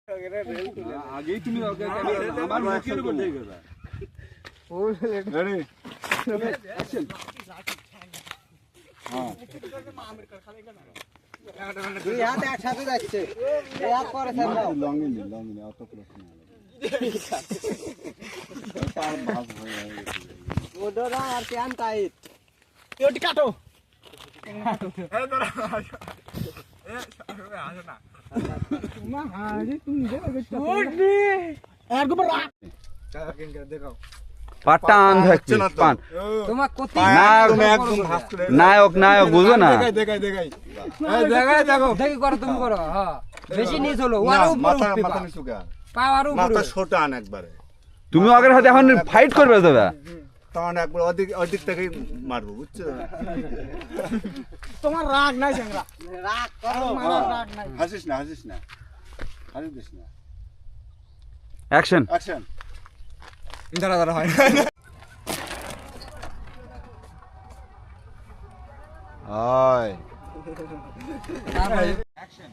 আগেই তুমি আমার মুখের উপর দিয়ে গেলা রেডি অ্যাকশন হ্যাঁ দুই হাত একসাথে যাচ্ছে এই হাত পরে ছাড়ো লং ইন অত প্রশ্ন তার ভাগ হয়ে গেছে ওডরা আর প্যান টাইট ওটি কাটো এই ধরো এ আসো না মা হাজি তুমি দেখো ওডি আর গোবর রাখ দেখো পাটান থাকছে পান তোমার কতি নায়ক নায়ক বুঝো না দেখাই এই দেখো দেখি করো তুমি করো হ্যাঁ বেশি নিচ হলো ওর উপর উঠবে মাথা নিচু গা পাওয়ার উপর মাথা ছোটা আন একবারে তুমি আগের সাথে এখন ফাইট করবে দাদা তখন একবার অধিক থেকে মারবো বুঝছো তোমার রাগ নাই চ্যাংরা রাগ করো রাগ নাই হাসিস না হাসিস না অ্যাকশন অ্যাকশন দাঁড়া হয় হাই অ্যাকশন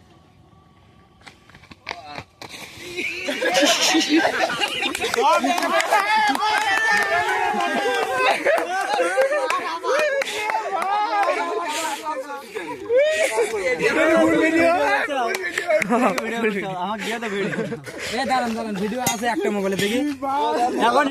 আমাকে দিয়ে দাও ভিডিও দাঁড়ান ভিডিও আছে একটা মোবাইলে দেখি এখন